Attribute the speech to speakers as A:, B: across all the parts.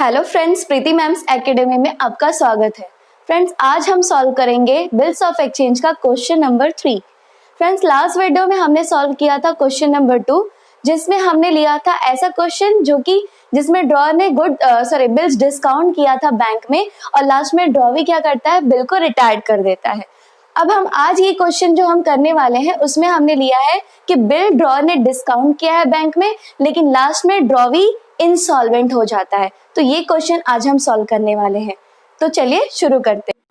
A: Hello friends, प्रीति ma'am's academy में आपका स्वागत है। फ्रेंड्स, आज हम सॉल्व करेंगे बिल्स ऑफ एक्सचेंज का question number 3। Friends, last video में हमने सॉल्व किया था क्वेश्चन नंबर 2, जिसमें हमने लिया था ऐसा क्वेश्चन जिसमें ड्रॉवर ने बिल्स डिस्काउंट किया था बैंक में, और लास्ट में ड्रॉवी क्या करता है, बिल को रिटायर्ड कर देता है। अब हम आज ये क्वेश्चन जो हम करने वाले हैं उसमें हमने लिया है कि बिल ड्रॉवर ने डिस्काउंट किया है बैंक में, लेकिन लास्ट में ड्रॉवी इंसॉल्वेंट हो जाता है। तो ये क्वेश्चन आज हम सॉल्व करने वाले हैं। तो चलिए शुरू करते हैं।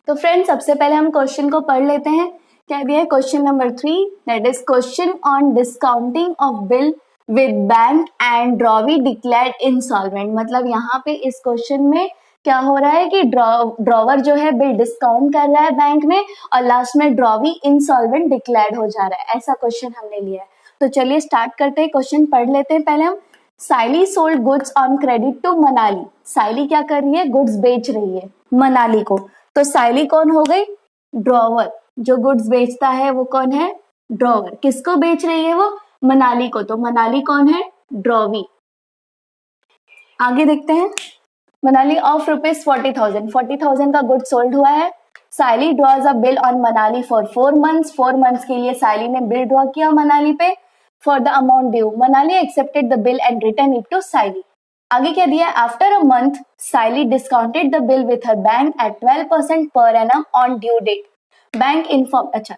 A: तो फ्रेंड्स, सबसे पहले हम क्वेश्चन को पढ़ लेते हैं। क्या दिया है question number 3, that is question on discounting of bill with bank and drawee declared insolvent. मतलब यहाँ पे इस क्वेश्चन में क्या हो रहा है कि ड्रॉवर जो है बिल डिस्काउंट कर रहा है बैंक में, और लास्ट में ड्रॉवी इंसॉल्वेंट डिक्लेयर्ड हो जा रहा है। ऐसा क्वेश्चन हमने लिया है। तो चलिए स्टार्ट करते हैं, क्वेश्चन पढ़ लेते हैं। पहले हम Saili sold goods on credit to Manali. Saili क्या कर रही है, गुड्स बेच रही है मनाली को। तो साइली कौन हो गई, ड्रॉवर। जो गुड्स बेचता है वो कौन है, ड्रॉवर। किसको बेच रही है वो, मनाली को। तो मनाली कौन है, ड्रॉवी। आगे देखते हैं, मनाली ऑफ रुपीज 40,000 का गुड सोल्ड हुआ है। Saili draws a bill on Manali for 4 months। 4 months के लिए साइली ने बिल ड्रॉ किया मनाली पे for the amount due. Manali accepted the bill and return it to Saili. आगे क्या दिया, after a month Saili discounted the bill with her bank at 12% per annum on due date. Bank inform,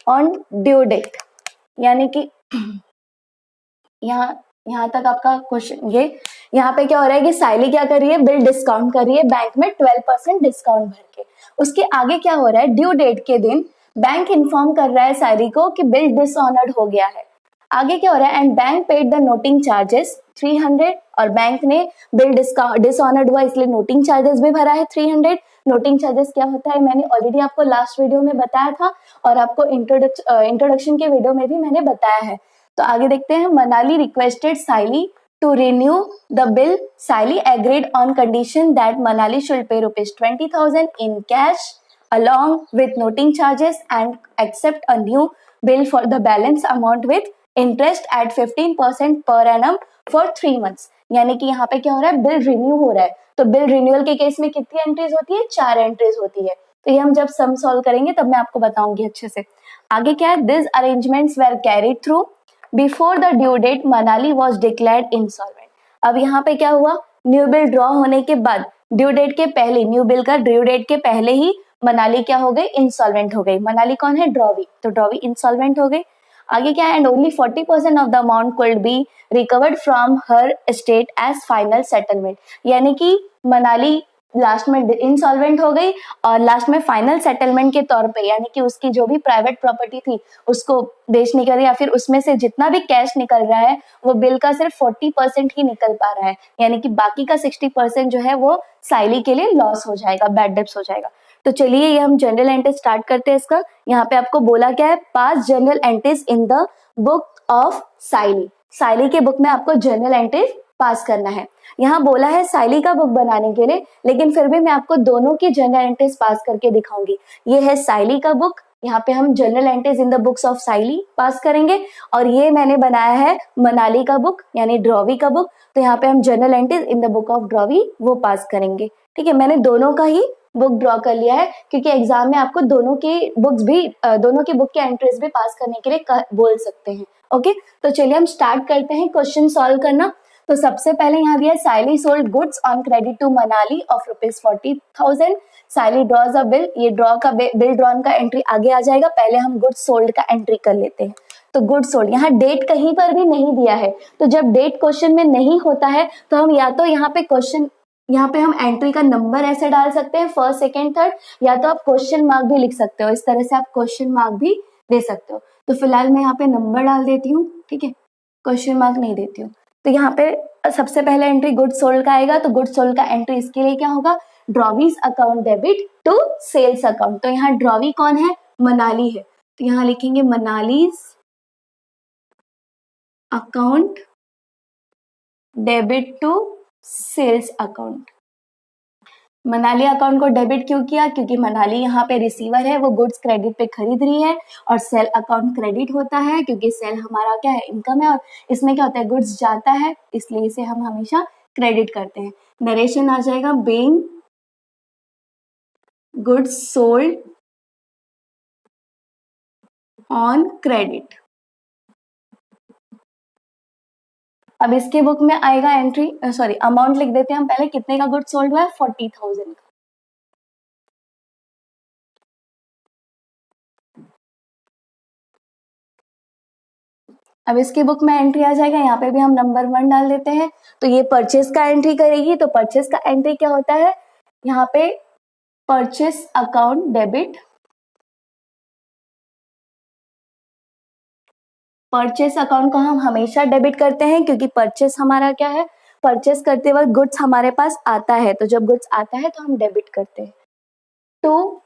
A: on due date, यानी कि यहाँ तक आपका question. ये यहाँ पे क्या हो रहा है कि साइली क्या कर रही है, बिल डिस्काउंट कर रही है बैंक में 12% डिस्काउंट भर के। उसके आगे क्या हो रहा है, ड्यू डेट के दिन बैंक इन्फॉर्म कर रहा है साइली को कि बिल डिसऑनर्ड हो गया है। आगे क्या हो रहा है, and bank paid the noting charges 300, और बैंक ने बिल डिसऑनर्ड हुआ इसलिए नोटिंग चार्जेस भी भरा है 300। नोटिंग चार्जेस क्या होता है, मैंने ऑलरेडी आपको लास्ट वीडियो में बताया था, और आपको इंट्रोडक्शन के वीडियो में भी मैंने बताया है। तो आगे देखते हैं, Manali requested Saili to renew the bill. Sally agreed on condition that Manali should pay rupees 20,000 in cash along with noting charges and accept a new bill for the balance amount with interest at 15% per annum for 3 months. यानी कि यहाँ पे क्या हो रहा है, bill renew हो रहा है। तो बिल रिन्यूअल के केस में कितनी एंट्रीज होती है, 4 एंट्रीज होती है। तो ये हम जब सम सॉल्व करेंगे तब मैं आपको बताऊंगी अच्छे से। आगे क्या है, this arrangements were carried through before the due date Manali was declared insolvent. अब यहाँ पे क्या हुआ, न्यू बिल ड्रॉ होने के बाद ड्यू डेट के पहले, न्यू बिल का ड्यू डेट के पहले ही मनाली क्या हो गई, इंसॉल्वेंट हो गई। मनाली कौन है, ड्रॉवी। तो ड्रॉवी इंसॉल्वेंट हो गई। आगे क्या है, and only 40% of the amount could be recovered from her estate as final settlement. यानी कि मनाली लास्ट में इंसॉल्वेंट हो गई, और लास्ट में फाइनल सेटलमेंट के तौर पे, यानी कि उसकी जो भी प्राइवेट प्रॉपर्टी थी उसको बेचने के लिए, या फिर उसमें से जितना भी कैश निकल रहा है वो बिल का सिर्फ 40% ही निकल पा रहा है। यानी कि बाकी का 60% जो है वो साइली के लिए लॉस हो जाएगा, बैड डेब्ट्स हो जाएगा। तो चलिए ये हम जनरल एंट्री स्टार्ट करते हैं इसका। यहाँ पे आपको बोला क्या है, pass journal entries in the book of Saili. Saili के बुक में आपको जनरल एंट्रीज पास करना है। यहाँ बोला है साइली का बुक बनाने के लिए, लेकिन फिर भी मैं आपको दोनों की जनरल एंट्रीज पास करके दिखाऊंगी। ये है साइली का बुक, यहाँ पे हम journal entries in the books of Saili pass करेंगे, और ये मैंने बनाया है मनाली का बुक यानी ड्रॉवी का बुक। तो यहाँ पे हम journal entries in the book of drawee वो पास करेंगे। ठीक है, मैंने दोनों का ही बुक ड्रॉ कर लिया है, क्योंकि एग्जाम में आपको दोनों की बुक्स भी दोनों की बुक के एंट्रीज भी पास करने के लिए बोल सकते हैं। ओके, तो चलिए हम स्टार्ट करते हैं क्वेश्चन सॉल्व करना। तो सबसे पहले यहाँ दिया, Saili sold goods on credit to Manali of rupees 40,000। Saili draws a bill, ये ड्रॉ का बिल ड्रॉन का एंट्री आगे आ जाएगा। पहले हम गुड्स सोल्ड का एंट्री कर लेते हैं। तो गुड्स सोल्ड, यहाँ डेट कहीं पर भी नहीं दिया है। तो जब डेट क्वेश्चन में नहीं होता है तो हम या तो यहाँ पे हम एंट्री का नंबर ऐसे डाल सकते हैं, फर्स्ट सेकेंड थर्ड, या तो आप क्वेश्चन मार्क भी लिख सकते हो। इस तरह से आप क्वेश्चन मार्क भी दे सकते हो। तो फिलहाल मैं यहाँ पे नंबर डाल देती हूँ, ठीक है, क्वेश्चन मार्क नहीं देती हूँ। तो यहाँ पे सबसे पहले एंट्री गुड सोल्ड का आएगा। तो गुड सोल्ड का एंट्री इसके लिए क्या होगा, drawee's account debit to sales account. तो यहाँ ड्रॉवी कौन है, मनाली है। तो यहाँ लिखेंगे Manali's account debit to sales account. Manali account को डेबिट क्यों किया, क्योंकि मनाली यहाँ पे रिसीवर है, वो गुड्स क्रेडिट पे खरीद रही है, और सेल अकाउंट क्रेडिट होता है क्योंकि सेल हमारा क्या है, इनकम है, और इसमें क्या होता है, गुड्स जाता है, इसलिए इसे हम हमेशा क्रेडिट करते हैं। नरेशन आ जाएगा being goods sold on credit. अब इसके बुक में आएगा एंट्री, सॉरी अमाउंट लिख देते हैं हम पहले, कितने का गुड्स सोल्ड हुआ है, 40,000 का। अब इसकी बुक में एंट्री आ जाएगा, यहाँ पे भी हम नंबर 1 डाल देते हैं। तो ये परचेस का एंट्री करेगी, तो परचेस का एंट्री क्या होता है, यहाँ पे purchase account debit, purchase account को हम हमेशा डेबिट करते हैं क्योंकि परचेस हमारा क्या है, परचेस करते वक्त गुड्स हमारे पास आता है, तो जब गुड्स आता है तो हम डेबिट करते हैं। टू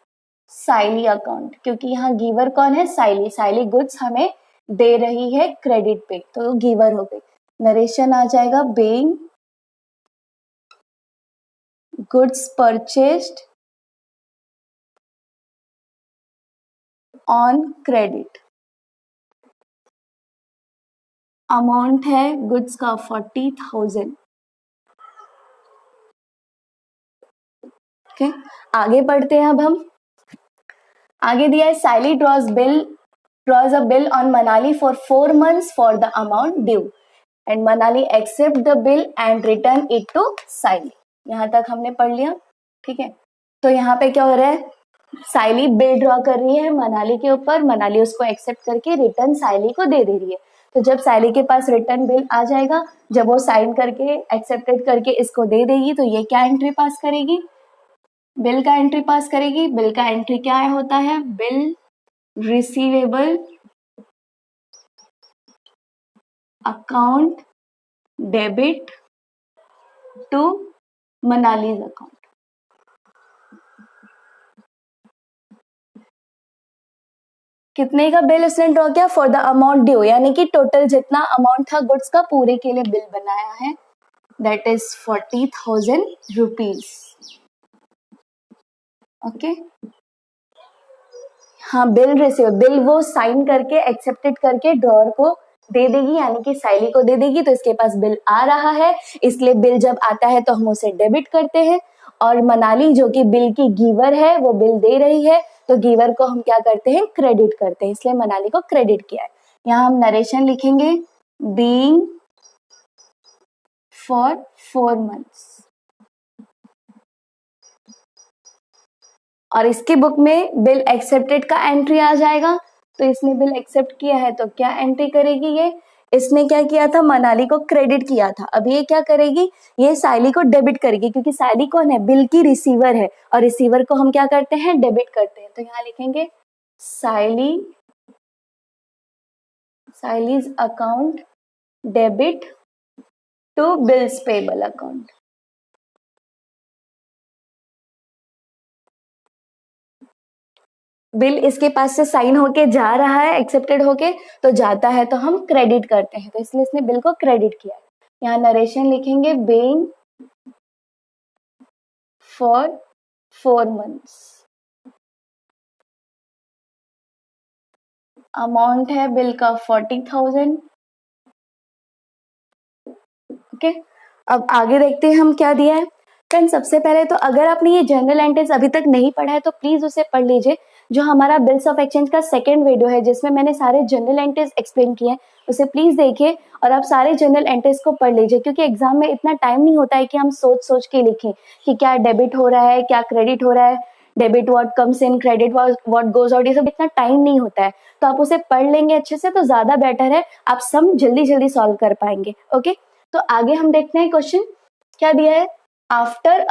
A: साइली अकाउंट, क्योंकि यहाँ गिवर कौन है, साइली, साइली गुड्स हमें दे रही है क्रेडिट पे, तो गिवर हो गई। नरेशन आ जाएगा being goods purchased on credit. Amount है गुड्स का 40,000। ओके, आगे बढ़ते हैं। अब हम आगे दिया है साइली draws a bill on Manali for 4 months for the amount due and Manali accept the bill and return it to साइली। यहाँ तक हमने पढ़ लिया, ठीक है। तो यहाँ पे क्या हो रहा है, साइली बिल ड्रॉ कर रही है मनाली के ऊपर, मनाली उसको एक्सेप्ट करके रिटर्न साइली को दे रही है। तो जब साइली के पास रिटर्न बिल आ जाएगा, जब वो साइन करके एक्सेप्टेड करके इसको दे देगी, तो ये क्या एंट्री पास करेगी, बिल का एंट्री पास करेगी। बिल का एंट्री क्या होता है, bill receivable account debit to Manali's account. कितने का बिल उसने ड्रॉ किया, फॉर द अमाउंट ड्यू, यानी कि टोटल जितना अमाउंट था गुड्स का पूरे के लिए बिल बनाया है, दैट इज 40,000 रुपीज। ओके, हाँ बिल रिसीव, बिल वो साइन करके एक्सेप्टेड करके ड्रॉअर को दे देगी, यानी कि साइली को दे देगी। तो इसके पास बिल आ रहा है, इसलिए बिल जब आता है तो हम उसे डेबिट करते हैं, और मनाली जो कि बिल की गिवर है वो बिल दे रही है, तो गिवर को हम क्या करते हैं, क्रेडिट करते हैं, इसलिए मनाली को क्रेडिट किया है। यहाँ हम नरेशन लिखेंगे बीइंग फॉर 4 months, और इसकी बुक में बिल एक्सेप्टेड का एंट्री आ जाएगा। तो इसने बिल एक्सेप्ट किया है तो क्या एंट्री करेगी, ये इसने क्या किया था, मनाली को क्रेडिट किया था, अब ये क्या करेगी, ये साइली को डेबिट करेगी, क्योंकि साइली कौन है, बिल की रिसीवर है, और रिसीवर को हम क्या करते हैं, डेबिट करते हैं। तो यहाँ लिखेंगे Saili's account debit to bills payable account. Bill इसके पास से साइन होके जा रहा है, एक्सेप्टेड होके, तो जाता है तो हम क्रेडिट करते हैं, तो इसलिए इसने बिल को क्रेडिट किया है। यहाँ नरेशन लिखेंगे बेइंग फॉर 4 months, अमाउंट है बिल का 40,000। ओके, अब आगे देखते हैं हम क्या दिया है। फ्रेंड्स, सबसे पहले तो अगर आपने ये जनरल एंट्रीज अभी तक नहीं पढ़ा है तो प्लीज उसे पढ़ लीजिए। जो हमारा बिल्स ऑफ एक्सचेंज का सेकंड वीडियो है जिसमें मैंने सारे जनरल एंट्रीज एक्सप्लेन किए हैं, उसे प्लीज देखिए और आप सारे जनरल एंट्रीज को पढ़ लीजिए, क्योंकि एग्जाम में इतना टाइम नहीं होता है कि हम सोच सोच के लिखें कि क्या डेबिट हो रहा है, क्या क्रेडिट हो रहा है, debit what comes in, credit what goes out, ये सब इतना टाइम नहीं होता है। तो आप उसे पढ़ लेंगे अच्छे से तो ज्यादा बेटर है, आप सब जल्दी जल्दी सॉल्व कर पाएंगे। ओके, तो आगे हम देखते हैं क्वेश्चन क्या दिया है। After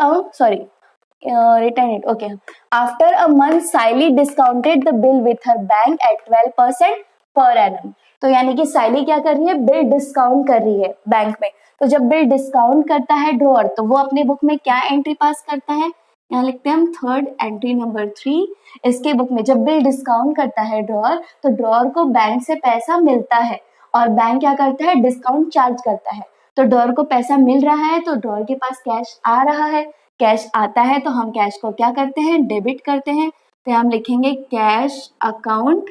A: return it. Okay. After a month, Saili discounted the bill with her bank at 12% per annum. तो यानी कि साइली क्या कर रही है, बिल डिस्काउंट कर रही है बैंक में। तो जब बिल डिस्काउंट करता है ड्रॉअर, तो वो अपने बुक में क्या एंट्री पास करता है, यहाँ लिखते हैं हम थर्ड एंट्री नंबर 3। इसके बुक में जब बिल डिस्काउंट करता है ड्रॉअर, तो ड्रॉअर को बैंक से पैसा मिलता है और बैंक क्या करता है, डिस्काउंट चार्ज करता है। तो ड्रॉअर को पैसा मिल रहा है, तो ड्रॉअर के पास कैश आ रहा है, कैश आता है तो हम कैश को क्या करते हैं, डेबिट करते हैं। तो हम लिखेंगे कैश अकाउंट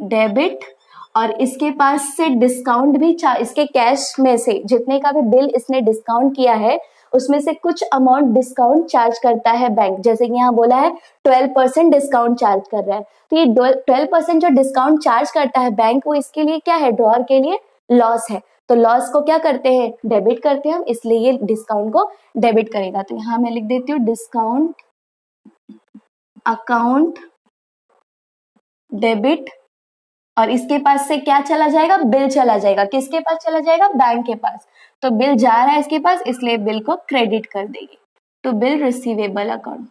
A: डेबिट, और इसके पास से डिस्काउंट भी इसके कैश में से जितने का भी बिल इसने डिस्काउंट किया है उसमें से कुछ अमाउंट डिस्काउंट चार्ज करता है बैंक, जैसे कि यहाँ बोला है 12% डिस्काउंट चार्ज कर रहा है, तो ये 12% जो डिस्काउंट चार्ज करता है बैंक वो इसके लिए क्या है, ड्रॉअर के लिए लॉस है। तो लॉस को क्या करते हैं, डेबिट करते हैं हम, इसलिए ये डिस्काउंट को डेबिट करेगा। तो यहाँ मैं लिख देती हूँ डिस्काउंट अकाउंट डेबिट, और इसके पास से क्या चला जाएगा, बिल चला जाएगा। किसके पास चला जाएगा, बैंक के पास। तो बिल जा रहा है इसके पास, इसलिए बिल को क्रेडिट कर देंगे। तो बिल रिसीवेबल अकाउंट,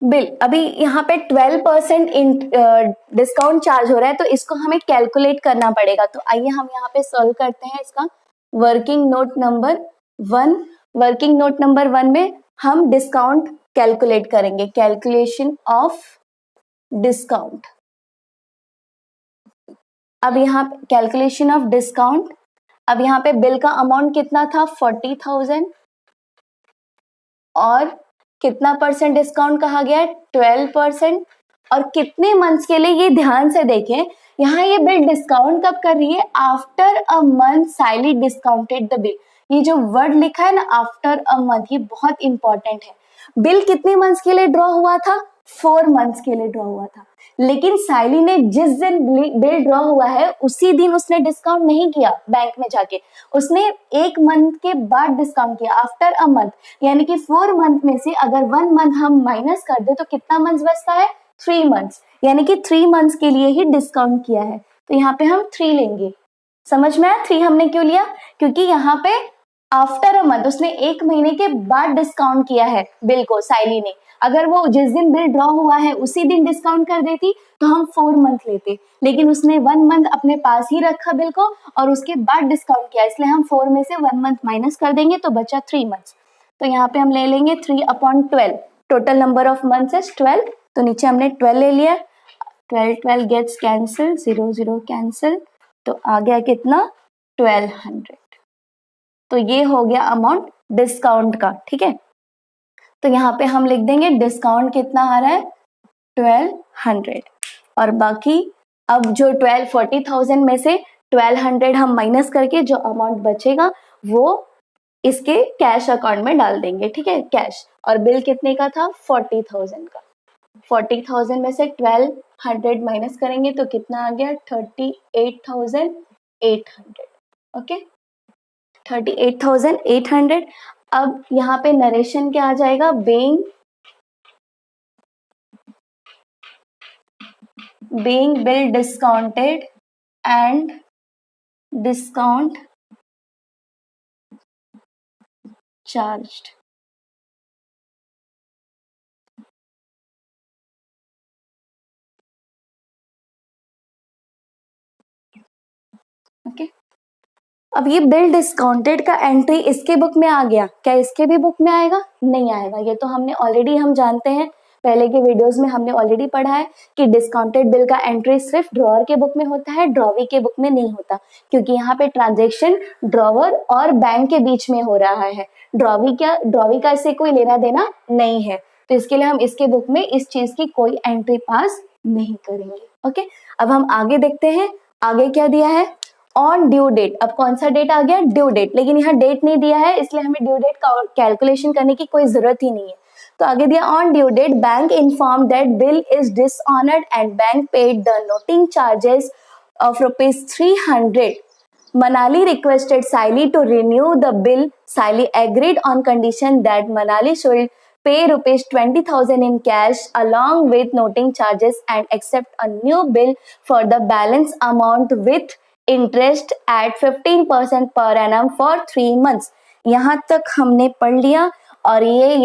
A: बिल अभी यहाँ पे 12% डिस्काउंट चार्ज हो रहा है, तो इसको हमें कैलकुलेट करना पड़ेगा। तो आइए हम यहाँ पे सॉल्व करते हैं इसका। वर्किंग नोट नंबर 1 में हम डिस्काउंट कैलकुलेट करेंगे, कैलकुलेशन ऑफ डिस्काउंट। अब यहाँ कैलकुलेशन ऑफ डिस्काउंट, अब यहाँ पे बिल का अमाउंट कितना था 40,000 और कितना परसेंट डिस्काउंट कहा गया है 12%, और कितने मंथ्स के लिए, ये ध्यान से देखें यहाँ ये बिल डिस्काउंट कब कर रही है, after a month Saili discounted the bill. ये जो वर्ड लिखा है ना आफ्टर अ मंथ, ये बहुत इंपॉर्टेंट है। बिल कितने मंथ्स के लिए ड्रॉ हुआ था, 4 मंथ्स के लिए ड्रॉ हुआ था, लेकिन साइली ने जिस दिन बिल ड्रॉ हुआ है उसी दिन उसने डिस्काउंट नहीं किया बैंक में जाके, उसने 1 मंथ के बाद डिस्काउंट किया, आफ्टर अ मंथ। यानी कि 4 मंथ में से अगर 1 मंथ हम माइनस कर दे तो कितना मंथ बचता है, 3 मंथ्स, यानी कि 3 मंथ्स के लिए ही डिस्काउंट किया है। तो यहाँ पे हम 3 लेंगे। समझ में आया 3 हमने क्यों लिया, क्योंकि यहाँ पे आफ्टर अ मंथ उसने 1 महीने के बाद डिस्काउंट किया है बिल को साइली ने। अगर वो जिस दिन बिल ड्रॉ हुआ है उसी दिन डिस्काउंट कर देती तो हम 4 मंथ लेते, लेकिन उसने 1 मंथ अपने पास ही रखा बिल को और उसके बाद डिस्काउंट किया, इसलिए हम 4 में से 1 मंथ माइनस कर देंगे तो बचा 3 मंथ्स। तो यहाँ पे हम ले लेंगे 3/12, total number of months is 12, तो नीचे हमने 12 ले लिया, 12 गेट्स कैंसिल, 0 0 कैंसिल, तो आ गया कितना 1200। तो ये हो गया अमाउंट डिस्काउंट का, ठीक है। तो यहाँ पे हम लिख देंगे डिस्काउंट कितना आ रहा है 1200, और बाकी अब जो 40,000 में से 1200 हम माइनस करके जो अमाउंट बचेगा वो इसके कैश अकाउंट में डाल देंगे, ठीक है, कैश। और बिल कितने का था 40,000 का, 40,000 में से 1200 माइनस करेंगे तो कितना आ गया 38,800, ओके 38,800। अब यहाँ पे नरेशन क्या आ जाएगा, being bill discounted and discount charged। Okay अब ये बिल डिस्काउंटेड का एंट्री इसके बुक में आ गया, क्या इसके भी बुक में आएगा, नहीं आएगा। ये तो हमने ऑलरेडी हम जानते हैं, पहले के वीडियोस में हमने ऑलरेडी पढ़ा है कि डिस्काउंटेड बिल का एंट्री सिर्फ ड्रॉअर के बुक में होता है, ड्रॉवी के बुक में नहीं होता, क्योंकि यहाँ पे ट्रांजेक्शन ड्रॉअर और बैंक के बीच में हो रहा है। ड्रॉवी का इससे कोई लेना देना नहीं है, तो इसके लिए हम इसके बुक में इस चीज की कोई एंट्री पास नहीं करेंगे। ओके अब हम आगे देखते हैं, आगे क्या दिया है, ऑन ड्यू डेट। अब कौन सा डेट आ गया, ड्यू डेट, लेकिन यहाँ डेट नहीं दिया है इसलिए हमें ड्यू डेट का कैलकुलेशन करने की कोई जरूरत ही नहीं है। तो आगे दिया on due date bank inform that bill is dishonoured and bank paid the noting charges of ₹300। Manali requested Saili to renew the bill. Saili agreed on condition that Manali should pay ₹20,000 in cash along with noting charges and accept a new bill for the balance amount with interest at 15% per annum for 3 months। यहाँ तक हमने पढ़ लिया, और ये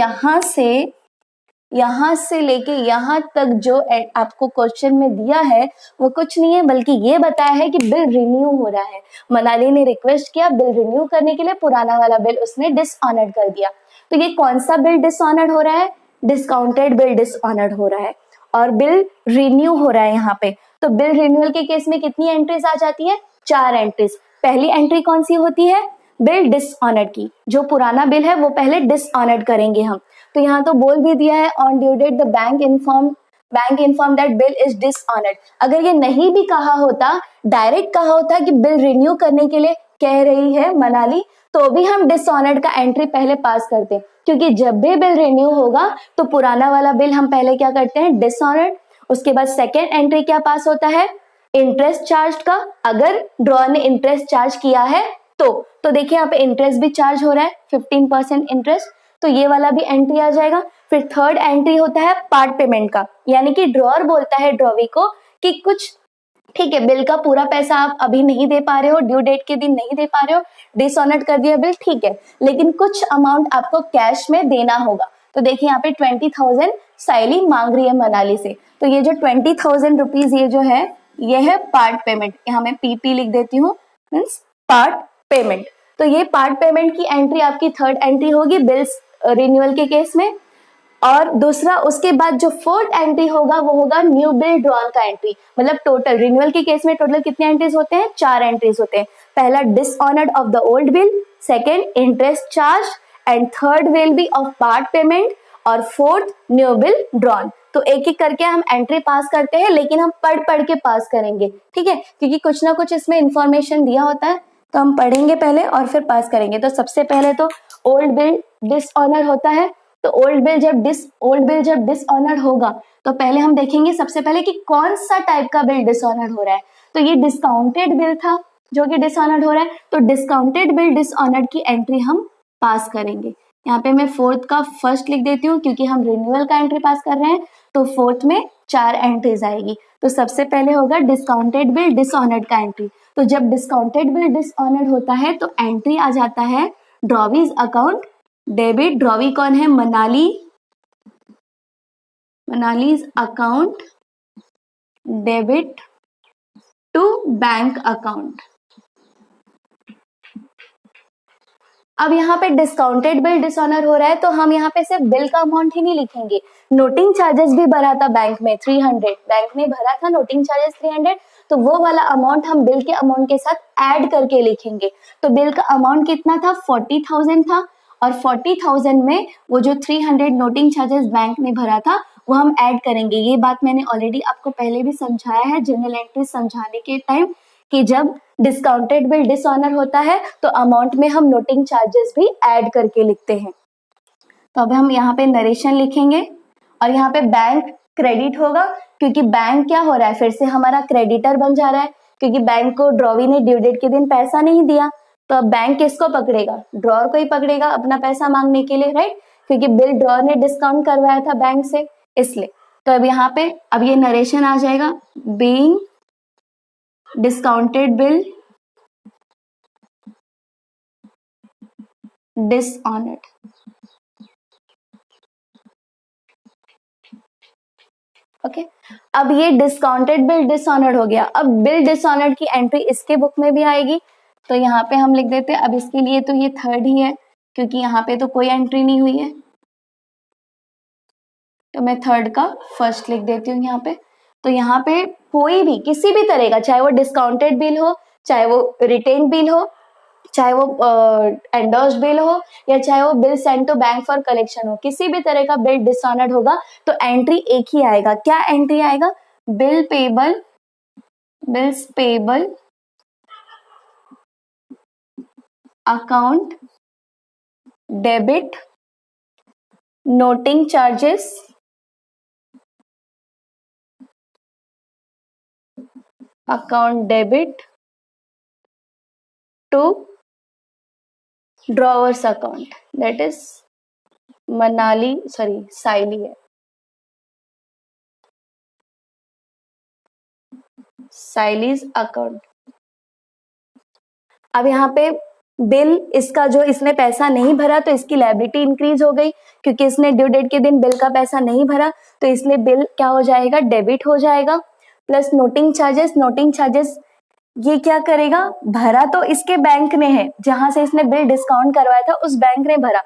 A: यहाँ से लेके यहाँ तक जो आपको क्वेश्चन में दिया है वो कुछ नहीं है, बल्कि ये बताया है कि बिल रिन्यू हो रहा है। मनाली ने रिक्वेस्ट किया बिल रिन्यू करने के लिए, पुराना वाला बिल उसने डिसऑनर्ड कर दिया। तो ये कौन सा बिल डिसऑनर्ड हो रहा है, डिस्काउंटेड बिल डिसऑनर्ड हो रहा है, और बिल रिन्यू हो रहा है यहाँ पे। तो बिल रिन्यूअल के केस में कितनी एंट्रीज आ जाती है, 4 एंट्रीज। पहली एंट्री कौन सी होती है, बिल डिसऑनर्ड की, जो पुराना बिल है वो पहले डिसऑनर्ड करेंगे हम। तो यहाँ तो बोल भी दिया है on due date the bank inform bank inform that bill is dishonoured. अगर ये नहीं भी कहा होता, डायरेक्ट कहा होता कि बिल रिन्यू करने के लिए कह रही है मनाली, तो भी हम डिसऑनर्ड का एंट्री पहले पास करते हैं, क्योंकि जब भी बिल रिन्यू होगा तो पुराना वाला बिल हम पहले क्या करते हैं, डिसऑनर्ड। उसके बाद सेकेंड एंट्री क्या पास होता है, इंटरेस्ट चार्ज का। अगर ड्रॉअर ने इंटरेस्ट चार्ज किया है तो देखिए यहाँ पे इंटरेस्ट भी चार्ज हो रहा है 15% इंटरेस्ट, तो ये वाला भी एंट्री आ जाएगा। फिर थर्ड एंट्री होता है पार्ट पेमेंट का, यानी कि ड्रॉअर बोलता है ड्रॉवी को कि कुछ ठीक है, बिल का पूरा पैसा आप अभी नहीं दे पा रहे हो, ड्यू डेट के दिन नहीं दे पा रहे हो, डिसऑनर्ड कर दिया बिल, ठीक है, लेकिन कुछ अमाउंट आपको कैश में देना होगा। तो देखिए यहाँ पे 20,000 साइली मांग रही है मनाली से, तो ये जो 20,000 रुपीज ये जो है ये है पार्ट पेमेंट, यहाँ मैं पीपी लिख देती हूँ, मीन्स पार्ट पेमेंट। तो ये पार्ट पेमेंट की एंट्री आपकी थर्ड एंट्री होगी बिल्स रिन्यूअल के केस में। और दूसरा उसके बाद जो फोर्थ एंट्री होगा वो होगा न्यू बिल ड्रॉन का एंट्री। मतलब टोटल रिन्यूअल के केस में टोटल कितने एंट्रीज होते हैं, 4 एंट्रीज होते हैं। पहला dishonoured of the old bill, second interest charge, and third will be of part payment, और फोर्थ न्यू बिल ड्रॉन। तो एक एक करके हम एंट्री पास करते हैं, लेकिन हम पढ़ के पास करेंगे, ठीक है, क्योंकि कुछ ना कुछ इसमें इंफॉर्मेशन दिया होता है, तो हम पढ़ेंगे पहले और फिर पास करेंगे। तो सबसे पहले तो ओल्ड बिल डिसऑनर होता है, तो ओल्ड बिल जब डिसऑनर होगा तो पहले हम देखेंगे सबसे पहले कि कौन सा टाइप का बिल डिसऑनर हो रहा है। तो ये डिस्काउंटेड बिल था जो कि डिसऑनर्ड हो रहा है, तो डिस्काउंटेड बिल डिसऑनर्ड की एंट्री हम पास करेंगे। यहाँ पे मैं फोर्थ का फर्स्ट लिख देती हूँ, क्योंकि हम रिन्यूअल का एंट्री पास कर रहे हैं, तो फोर्थ में 4 एंट्रीज आएगी। तो सबसे पहले होगा डिस्काउंटेड बिल डिसऑनर्ड का एंट्री। तो जब डिस्काउंटेड बिल डिसऑनर्ड होता है तो एंट्री आ जाता है ड्रॉवीज अकाउंट डेबिट। ड्रॉवी कौन है, Manali's account debit to bank account. अब यहाँ पे डिस्काउंटेड बिल डिसऑनर हो रहा है, तो हम यहाँ पे सिर्फ बिल का अमाउंट ही नहीं लिखेंगे, नोटिंग चार्जेस भी भरा था बैंक में 300, बैंक ने भरा था नोटिंग चार्जेस 300, तो वो वाला अमाउंट हम बिल के अमाउंट के साथ ऐड करके लिखेंगे। तो बिल का अमाउंट कितना था, 40,000 था, और 40,000 में वो जो 300 नोटिंग चार्जेस बैंक ने भरा था वो हम ऐड करेंगे। ये बात मैंने ऑलरेडी आपको पहले भी समझाया है जनरल एंट्री समझाने के टाइम, कि जब डिस्काउंटेड बिल डिसऑनर होता है तो अमाउंट में हम नोटिंग चार्जेस भी ऐड करके लिखते हैं। तो अब हम यहाँ पे नरेशन लिखेंगे, और यहाँ पे बैंक क्रेडिट होगा, क्योंकि बैंक क्या हो रहा है, फिर से हमारा क्रेडिटर बन जा रहा है, क्योंकि बैंक को ड्रॉवी ने ड्यू डेट के दिन पैसा नहीं दिया, तो अब बैंक किसको पकड़ेगा, ड्रॉअर को ही पकड़ेगा अपना पैसा मांगने के लिए, राइट, क्योंकि बिल ड्रॉअर ने डिस्काउंट करवाया था बैंक से, इसलिए। तो अब यहाँ पे अब ये नरेशन आ जाएगा, being discounted bill dishonoured. Okay, अब ये डिस्काउंटेड बिल डिसऑनर्ड हो गया। अब बिल डिसऑनर्ड की एंट्री इसके बुक में भी आएगी, तो यहाँ पे हम लिख देते हैं, अब इसके लिए तो ये थर्ड ही है, क्योंकि यहाँ पे तो कोई एंट्री नहीं हुई है, तो मैं थर्ड का फर्स्ट लिख देती हूँ यहाँ पे। तो यहाँ पे कोई भी किसी भी तरह का, चाहे वो डिस्काउंटेड बिल हो, चाहे वो रिटेन बिल हो, चाहे वो एंडोर्स्ड बिल हो, या चाहे वो bill send to bank for collection हो, किसी भी तरह का बिल डिसऑनर्ड होगा तो एंट्री एक ही आएगा। क्या एंट्री आएगा, bills payable account debit noting charges account debit to drawer's account, that is Saili है, साइलीज अकाउंट। अब यहाँ पे बिल इसका जो इसने पैसा नहीं भरा तो इसकी लायबिलिटी इंक्रीज हो गई, क्योंकि इसने ड्यू डेट के दिन बिल का पैसा नहीं भरा, तो इसलिए बिल क्या हो जाएगा, डेबिट हो जाएगा। प्लस नोटिंग चार्जेस ये क्या करेगा, भरा तो इसके बैंक ने है, जहां से इसने बिल डिस्काउंट करवाया था उस बैंक ने भरा,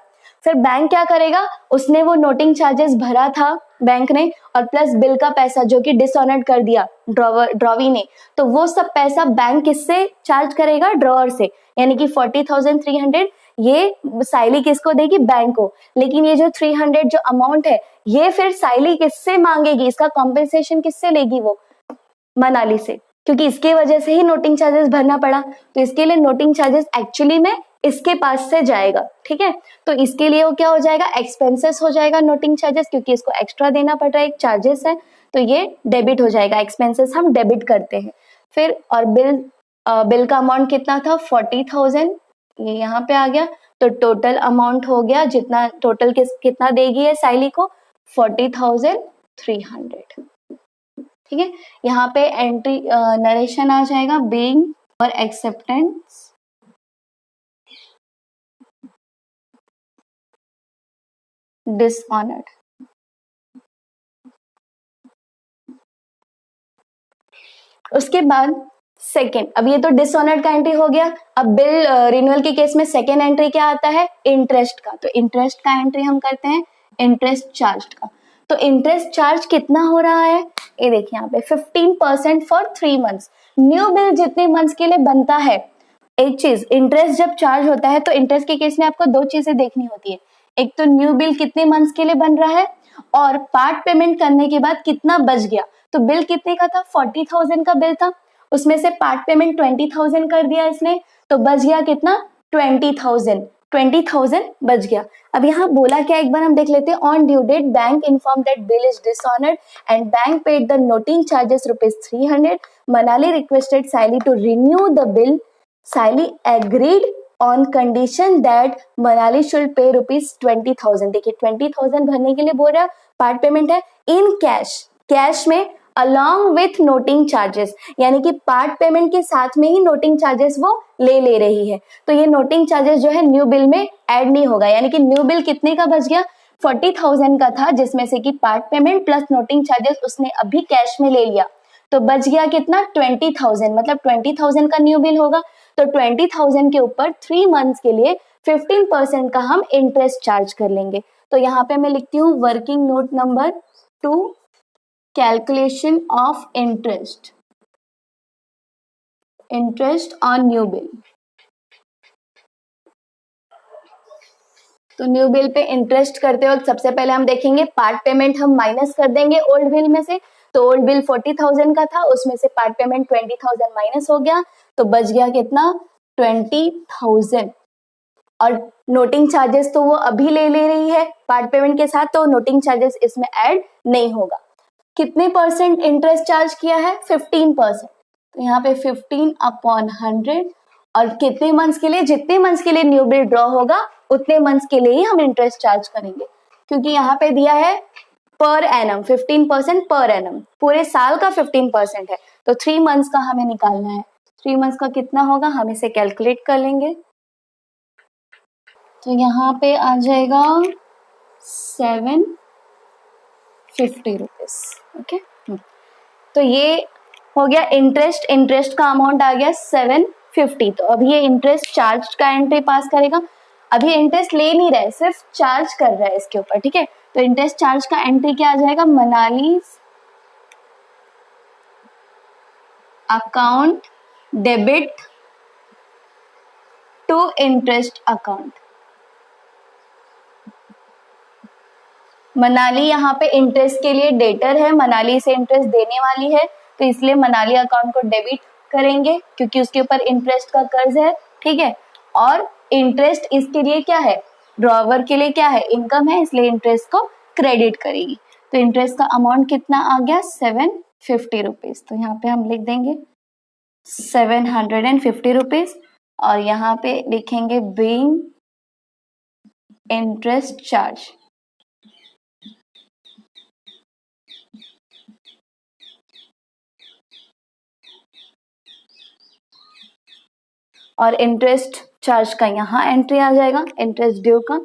A: फिर बैंक क्या करेगा, उसने वो नोटिंग चार्जेस भरा था बैंक ने, और प्लस बिल का पैसा जो कि डिसऑनर्ड कर दिया ड्रॉवी ने, तो वो सब पैसा बैंक किससे चार्ज करेगा, ड्रॉअर से, यानी कि 40,300 ये साइली किसको देगी, बैंक को। लेकिन ये जो 300 जो अमाउंट है ये फिर साइली किससे मांगेगी, इसका कॉम्पेंसेशन किससे लेगी, वो मनाली से, क्योंकि इसके वजह से ही नोटिंग चार्जेस भरना पड़ा, तो इसके लिए नोटिंग चार्जेस एक्चुअली में इसके पास से जाएगा, ठीक है। तो इसके लिए वो क्या हो जाएगा, एक्सपेंसेस हो जाएगा नोटिंग चार्जेस, क्योंकि इसको एक्स्ट्रा देना पड़ रहा है, एक चार्जेस है, तो ये डेबिट हो जाएगा, एक्सपेंसेस हम डेबिट करते हैं। फिर और बिल का अमाउंट कितना था, 40,000, ये यहाँ पे आ गया, तो टोटल अमाउंट हो गया, जितना टोटल कितना देगी है साइली को, 40,300, ठीक है। यहाँ पे एंट्री नरेशन आ जाएगा, बीइंग और एक्सेप्टेंस डिसऑनर्ड। उसके बाद सेकेंड, अब ये तो डिसऑनर्ड का एंट्री हो गया। अब बिल रिन्यूअल के केस में सेकेंड एंट्री क्या आता है, इंटरेस्ट का, तो इंटरेस्ट का एंट्री हम करते हैं, इंटरेस्ट चार्ज का। तो इंटरेस्ट चार्ज कितना हो रहा है, ये देखिए यहाँ पे 15% फॉर 3 मंथ्स। न्यू बिल जितने मंथ्स के लिए बनता है, एक चीज, इंटरेस्ट जब चार्ज होता है तो इंटरेस्ट के केस में आपको दो चीजें देखनी होती है, एक तो न्यू बिल कितने मंथ्स के लिए बन रहा है, और पार्ट पेमेंट करने के बाद कितना बच गया। तो बिल कितने का था, 40,000 का बिल था, उसमें से पार्ट पेमेंट 20,000 कर दिया इसने, तो बच गया कितना, 20,000 बच गया। अब यहाँ बोला क्या, एक बार हम देख लेते हैं। On due date bank inform that bill is dishonoured and bank paid the noting charges ₹300। Manali requested Saili to renew the bill. Saili agreed on condition that Manali should pay ₹20,000। देखिए 20,000 भरने के लिए बोल रहा है, पार्ट पेमेंट है इन कैश, कैश में along with noting charges, यानी कि पार्ट पेमेंट के साथ में ही नोटिंग चार्जेस वो ले रही है। तो ये नोटिंग चार्जेस जो है न्यू बिल में ऐड नहीं होगा, यानी कि न्यू बिल कितने का बच गया, 40,000 का था, जिसमें से कि part payment plus noting charges उसने अभी कैश में ले लिया, तो बच गया कितना, 20,000, मतलब 20,000 का न्यू बिल होगा। तो 20,000 के ऊपर 3 मंथ्स के लिए 15% का हम इंटरेस्ट चार्ज कर लेंगे। तो यहाँ पे मैं लिखती हूँ working note number 2, calculation of interest on new bill. तो न्यू बिल पे इंटरेस्ट करते वक्त सबसे पहले हम देखेंगे पार्ट पेमेंट हम माइनस कर देंगे ओल्ड बिल में से। तो ओल्ड बिल 40,000 का था, उसमें से पार्ट पेमेंट 20,000 माइनस हो गया, तो बच गया कितना, 20,000। और नोटिंग चार्जेस तो वो अभी ले रही है पार्ट पेमेंट के साथ, तो नोटिंग चार्जेस इसमें ऐड नहीं होगा। कितने परसेंट इंटरेस्ट चार्ज किया है, 15%। तो यहाँ पे 15/100, और कितने मंथ्स के लिए, जितने मंथ्स के लिए न्यू बिल ड्रॉ होगा उतने मंथ्स के लिए ही हम इंटरेस्ट चार्ज करेंगे, क्योंकि यहाँ पे दिया है पर एनम, 15% पर एनम, पूरे साल का 15% है, तो 3 मंथ्स का हमें निकालना है। 3 मंथ्स का कितना होगा, हम इसे कैलकुलेट कर लेंगे। तो यहाँ पे आ जाएगा 750 रुपीज, ओके। तो ये हो गया इंटरेस्ट का अमाउंट आ गया 750। तो अब ये इंटरेस्ट चार्ज का एंट्री पास करेगा, अभी इंटरेस्ट ले नहीं रहा है, सिर्फ चार्ज कर रहा है इसके ऊपर, ठीक है। तो इंटरेस्ट चार्ज का एंट्री क्या आ जाएगा, Manali account debit to interest account. Manali यहाँ पे इंटरेस्ट के लिए डेटर है, मनाली से इंटरेस्ट देने वाली है, तो इसलिए मनाली अकाउंट को डेबिट करेंगे, क्योंकि उसके ऊपर इंटरेस्ट का कर्ज है, ठीक है। और इंटरेस्ट इसके लिए क्या है, ड्रॉवर के लिए क्या है, इनकम है, इसलिए इंटरेस्ट को क्रेडिट करेगी। तो इंटरेस्ट का अमाउंट कितना आ गया, 750 रुपीज। तो यहाँ पे हम लिख देंगे 750 रुपीज, और यहाँ पे लिखेंगे बीइंग इंटरेस्ट चार्ज। और इंटरेस्ट चार्ज का यहाँ एंट्री आ जाएगा, इंटरेस्ट ड्यू का।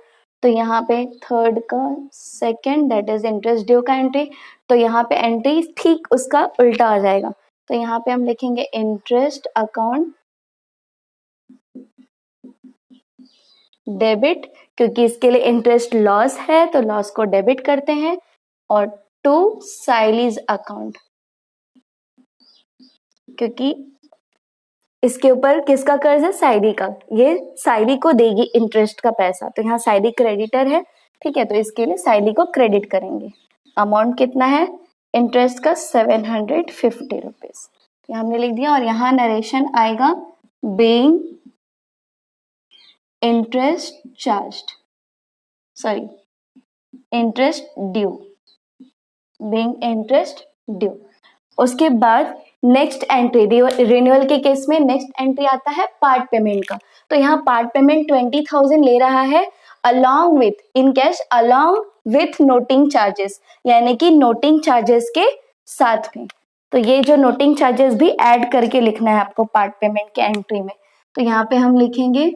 A: तो यहाँ पे थर्ड का second, that is interest due का एंट्री। तो यहाँ पे एंट्री ठीक उसका उल्टा आ जाएगा। तो यहाँ पे हम लिखेंगे इंटरेस्ट अकाउंट डेबिट, क्योंकि इसके लिए इंटरेस्ट लॉस है तो लॉस को डेबिट करते हैं, और टू साइलीज अकाउंट, क्योंकि इसके ऊपर किसका कर्ज है, साइली का, ये साइली को देगी इंटरेस्ट का पैसा, तो यहाँ साइली क्रेडिटर है, ठीक है, तो इसके लिए साइली को क्रेडिट करेंगे। अमाउंट कितना है इंटरेस्ट का, 750 रुपीज, यहाँ हमने लिख दिया। और यहाँ नरेशन आएगा being interest charged, sorry interest due, being interest due. उसके बाद नेक्स्ट एंट्री, रिन्यूअल के केस में नेक्स्ट एंट्री आता है पार्ट पेमेंट का। तो यहाँ पार्ट पेमेंट 20,000 ले रहा है along with in cash, along with noting charges, यानी कि नोटिंग चार्जेस के साथ में। तो ये जो नोटिंग चार्जेस भी ऐड करके लिखना है आपको पार्ट पेमेंट के एंट्री में। तो यहाँ पे हम लिखेंगे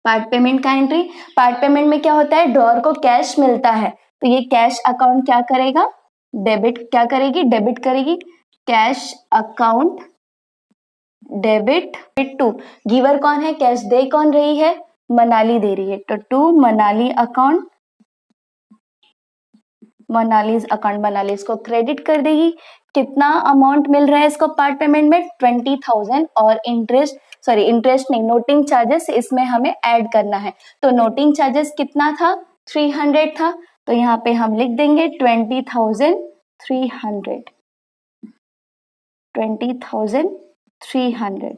A: पार्ट पेमेंट का एंट्री। पार्ट पेमेंट में क्या होता है, ड्रॉअर को कैश मिलता है, तो ये कैश अकाउंट क्या करेगा, डेबिट, क्या करेगी, डेबिट करेगी, cash account debit to, giver कौन है, कैश दे कौन रही है, मनाली दे रही है, तो to Manali account, Manali's account, Manali इसको क्रेडिट कर देगी। कितना अमाउंट मिल रहा है इसको पार्ट पेमेंट में, 20,000, और इंटरेस्ट, सॉरी इंटरेस्ट नहीं, नोटिंग चार्जेस इसमें हमें ऐड करना है। तो नोटिंग चार्जेस कितना था, 300 था, तो यहाँ पे हम लिख देंगे 20,300, 20,300।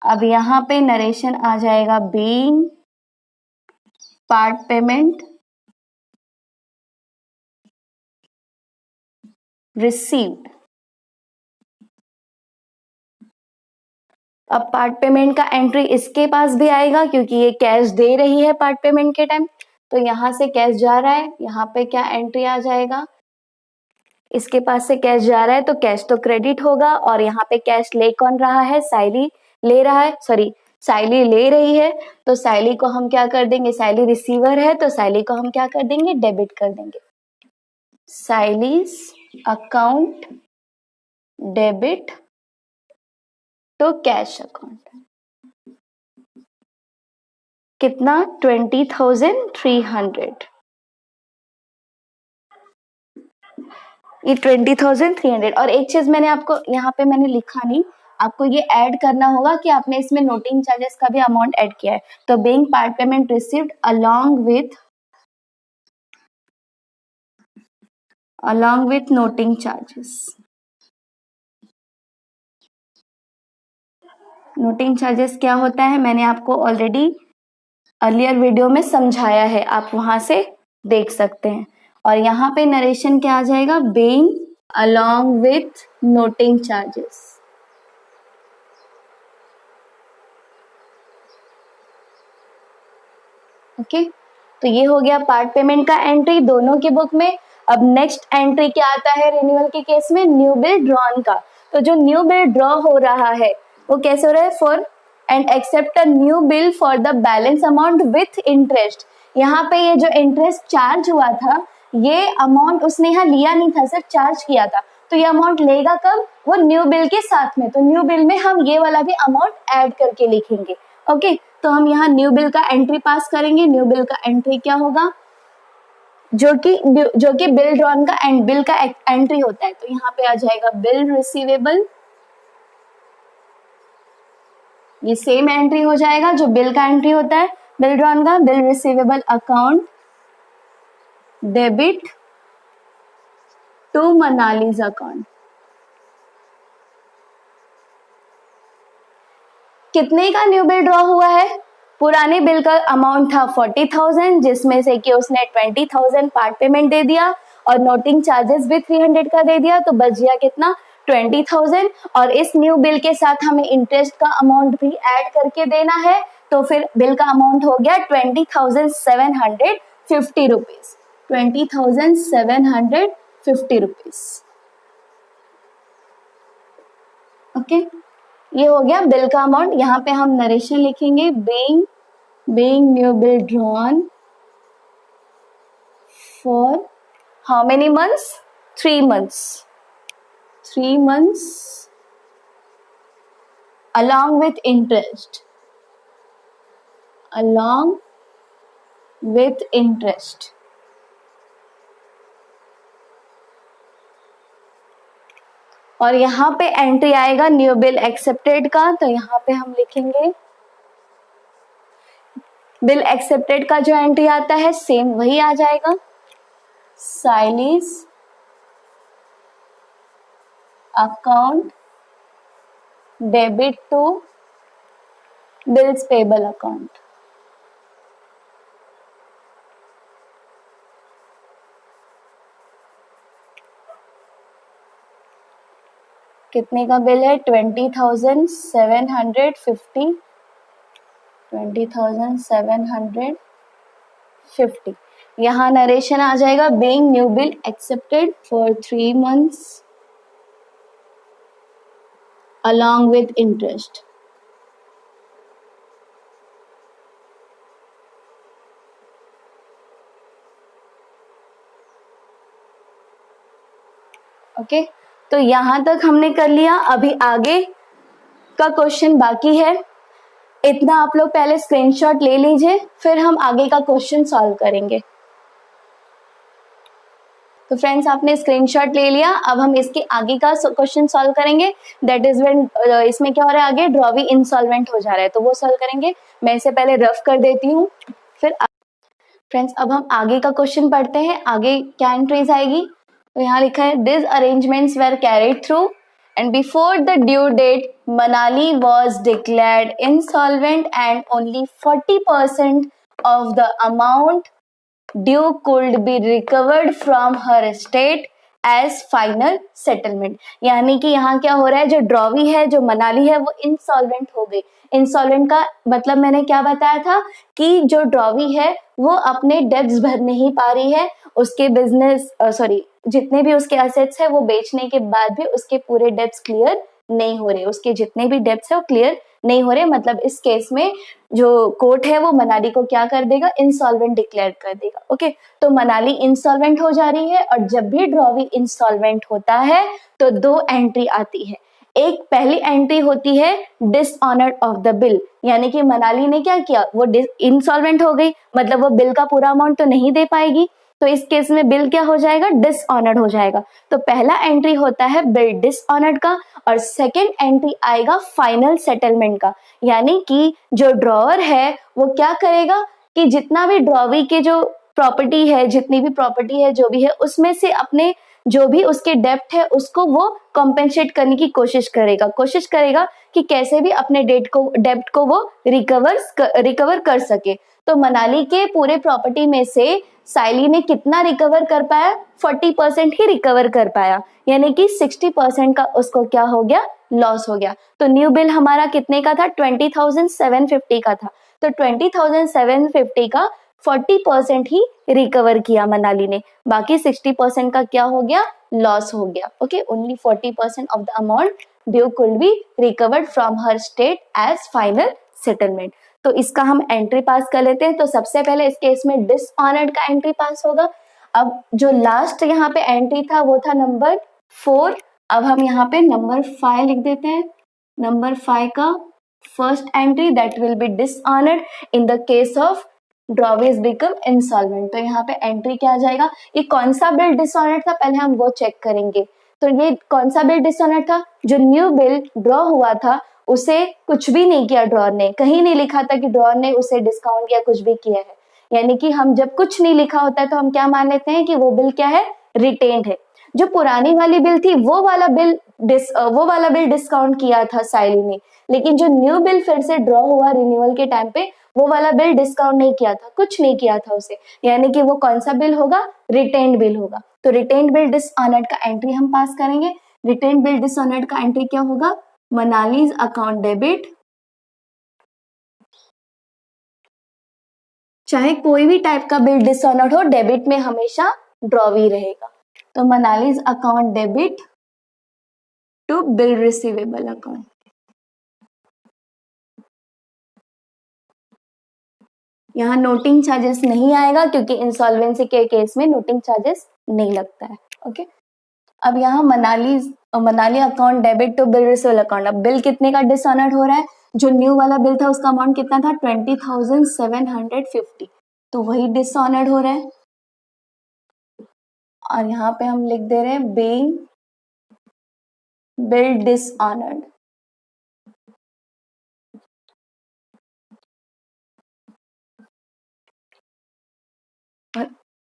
A: अब यहाँ पे नरेशन आ जाएगा बीइंग पार्ट पेमेंट रिसीव्ड। अब पार्ट पेमेंट का एंट्री इसके पास भी आएगा, क्योंकि ये कैश दे रही है पार्ट पेमेंट के टाइम, तो यहाँ से कैश जा रहा है, यहाँ पे क्या एंट्री आ जाएगा, इसके पास से कैश जा रहा है तो कैश तो क्रेडिट होगा, और यहाँ पे कैश ले कौन रहा है, साइली ले रहा है, सॉरी साइली ले रही है, तो साइली को हम क्या कर देंगे, साइली रिसीवर है तो साइली को हम क्या कर देंगे, डेबिट कर देंगे, Saili's account debit to cash account. कितना, 20,300, ये 20,300। और एक चीज मैंने आपको यहाँ पे मैंने लिखा नहीं, आपको ये ऐड करना होगा कि आपने इसमें नोटिंग चार्जेस का भी अमाउंट ऐड किया है। तो being part payment received along with noting charges, noting charges क्या होता है मैंने आपको ऑलरेडी अर्लियर वीडियो में समझाया है, आप वहां से देख सकते हैं। और यहाँ पे नरेशन क्या आ जाएगा, being along with noting charges, okay. तो ये हो गया पार्ट पेमेंट का एंट्री दोनों की बुक में। अब नेक्स्ट एंट्री क्या आता है रिन्यूअल के केस में, न्यू बिल ड्रॉन का। तो जो न्यू बिल ड्रॉ हो रहा है वो कैसे हो रहा है, for and accept a new bill for the balance amount with interest. यहाँ पे ये जो इंटरेस्ट चार्ज हुआ था, ये अमाउंट उसने यहाँ लिया नहीं था, सिर्फ चार्ज किया था, तो ये अमाउंट लेगा कब, वो न्यू बिल के साथ में। तो न्यू बिल में हम ये वाला भी अमाउंट ऐड करके लिखेंगे, ओके। तो हम यहाँ न्यू बिल का एंट्री पास करेंगे। न्यू बिल का एंट्री क्या होगा, जो कि बिल ड्रॉन का बिल का एंट्री होता है। तो यहाँ पे आ जाएगा बिल रिसीवेबल, ये सेम एंट्री हो जाएगा जो बिल का एंट्री होता है बिल ड्रॉन का, bill receivable account debit to Manali's account. कितने का न्यू बिल ड्रॉ हुआ है, पुराने बिल का अमाउंट था 40,000, जिसमें से कि उसने 20,000 पार्ट पेमेंट दे दिया और नोटिंग चार्जेस भी 300 का दे दिया, तो बच गया कितना, 20,000। और इस न्यू बिल के साथ हमें इंटरेस्ट का अमाउंट भी ऐड करके देना है, तो फिर बिल का अमाउंट हो गया 20,750 रुपीज, 20,750 रुपीज, ओके। ये हो गया बिल का अमाउंट। यहाँ पे हम नरेशन लिखेंगे, being new bill drawn for how many months, 3 months, 3 months along with interest, along with interest. और यहाँ पे एंट्री आएगा न्यू बिल एक्सेप्टेड का, तो यहाँ पे हम लिखेंगे बिल एक्सेप्टेड का जो एंट्री आता है सेम वही आ जाएगा, Saili's account debit to bills payable account. कितने का बिल है? 20,750, 20,750। यहाँ नरेशन आ जाएगा being new bill accepted for 3 months along with interest। Okay, तो यहां तक हमने कर लिया। अभी आगे का क्वेश्चन बाकी है, इतना आप लोग पहले स्क्रीनशॉट ले लीजिए, फिर हम आगे का क्वेश्चन सॉल्व करेंगे। तो फ्रेंड्स आपने स्क्रीनशॉट ले लिया, अब हम इसके आगे का क्वेश्चन सॉल्व करेंगे। दैट इज व्हेन इसमें क्या हो रहा है, आगे ड्रॉवी इंसॉल्वेंट हो जा रहा है, तो वो सॉल्व करेंगे। मैं इसे पहले रफ कर देती हूँ, फिर फ्रेंड्स अब हम आगे का क्वेश्चन पढ़ते हैं। आगे क्या एंट्रीज आएगी, तो यहाँ लिखा है this arrangements were carried through and before the due date Manali was declared insolvent and only 40% of the amount due could be recovered from her estate as final settlement। यानी कि यहाँ क्या हो रहा है, जो ड्रॉवी है, जो मनाली है, वो इंसॉल्वेंट हो गई। इंसॉल्वेंट का मतलब मैंने क्या बताया था कि जो ड्रॉवी है वो अपने डेब्ट्स भर नहीं पा रही है, उसके बिजनेस जितने भी उसके एसेट्स है वो बेचने के बाद भी उसके पूरे डेब्ट्स क्लियर नहीं हो रहे, उसके जितने भी डेब्ट्स है वो क्लियर नहीं हो रहे। मतलब इस केस में जो कोर्ट है वो मनाली को क्या कर देगा, इंसॉल्वेंट डिक्लेयर कर देगा। ओके, तो मनाली इंसॉल्वेंट हो जा रही है, और जब भी ड्रॉवी इंसॉल्वेंट होता है तो 2 एंट्री आती है। एक पहली एंट्री होती है डिसऑनर ऑफ द बिल, यानी कि मनाली ने क्या किया, वो इंसॉल्वेंट हो गई, मतलब वो बिल का पूरा अमाउंट तो नहीं दे पाएगी, तो इस केस में बिल क्या हो जाएगा, डिसऑनर्ड हो जाएगा। तो पहला एंट्री होता है बिल डिसऑनर्ड का, और सेकंड एंट्री आएगा फाइनल सेटलमेंट का। यानी कि जो ड्रॉवर है वो क्या करेगा कि जितना भी ड्रॉवी के जो प्रॉपर्टी है, जितनी भी प्रॉपर्टी है, जो भी है, उसमें से अपने जो भी उसके डेप्ट है उसको वो कॉम्पेंसेट करने की कोशिश करेगा कि कैसे भी अपने डेप्ट को वो रिकवर कर सके। तो मनाली के पूरे प्रॉपर्टी में से साइली ने कितना रिकवर कर पाया, 40% ही रिकवर कर पाया, यानी कि 60% का उसको क्या हो गया, लॉस हो गया। तो न्यू बिल हमारा कितने का था, 20,750 का था, तो 20,750 का 40% ही रिकवर किया मनाली ने, बाकी 60% का क्या हो गया, लॉस हो गया। Okay, only 40% of the amount due could be recovered from her estate as final settlement. तो इसका हम एंट्री पास कर लेते हैं। तो सबसे पहले इस केस में डिसऑनर्ड का एंट्री पास होगा। अब जो लास्ट यहाँ पे एंट्री था वो था नंबर 4। अब हम यहाँ पे नंबर 5 लिख देते हैं। नंबर 5 का first entry that will be dishonoured in the case of drawee's become insolvent. तो यहाँ पे एंट्री क्या आ जाएगा, ये कौन सा बिल डिसऑनर्ड था पहले हम वो चेक करेंगे। तो ये कौन सा बिल डिसऑनर्ड था, जो न्यू बिल ड्रॉ हुआ था उसे कुछ भी नहीं किया ड्रॉर ने, कहीं नहीं लिखा था कि ड्रॉर ने उसे डिस्काउंट या कुछ भी किया है। यानी कि हम जब कुछ नहीं लिखा होता है तो हम क्या मान लेते हैं कि वो बिल क्या है, रिटेन्ड है। जो पुरानी वाली बिल थी वो वाला बिल डिस्काउंट किया था साइली ने, लेकिन जो न्यू बिल फिर से ड्रॉ हुआ रिन्यूअल के टाइम पे वो वाला बिल डिस्काउंट नहीं किया था, कुछ नहीं किया था उसे, यानी कि वो कौन सा बिल होगा, रिटेन्ड बिल होगा। तो रिटेन्ड बिल डिसऑनर्ड का एंट्री हम पास करेंगे। रिटेन्ड बिल डिसऑनर्ड का एंट्री क्या होगा, मनालीज अकाउंट डेबिट, चाहे कोई भी टाइप का बिल डिसऑनर्ड हो, डेबिट में हमेशा ड्रॉवी रहेगा। तो Manali's account debit to bill receivable account. यहाँ नोटिंग चार्जेस नहीं आएगा क्योंकि इंसॉल्वेंसी के केस में नोटिंग चार्जेस नहीं लगता है। ओके, अब यहाँ Manali account debit to bill receivable account. अब बिल कितने का डिसऑनर्ड हो रहा है, जो न्यू वाला बिल था उसका अमाउंट कितना था, 20,750। तो वही डिसऑनर्ड हो रहा है, और यहाँ पे हम लिख दे रहे हैं बीइंग बिल डिसऑनर्ड। और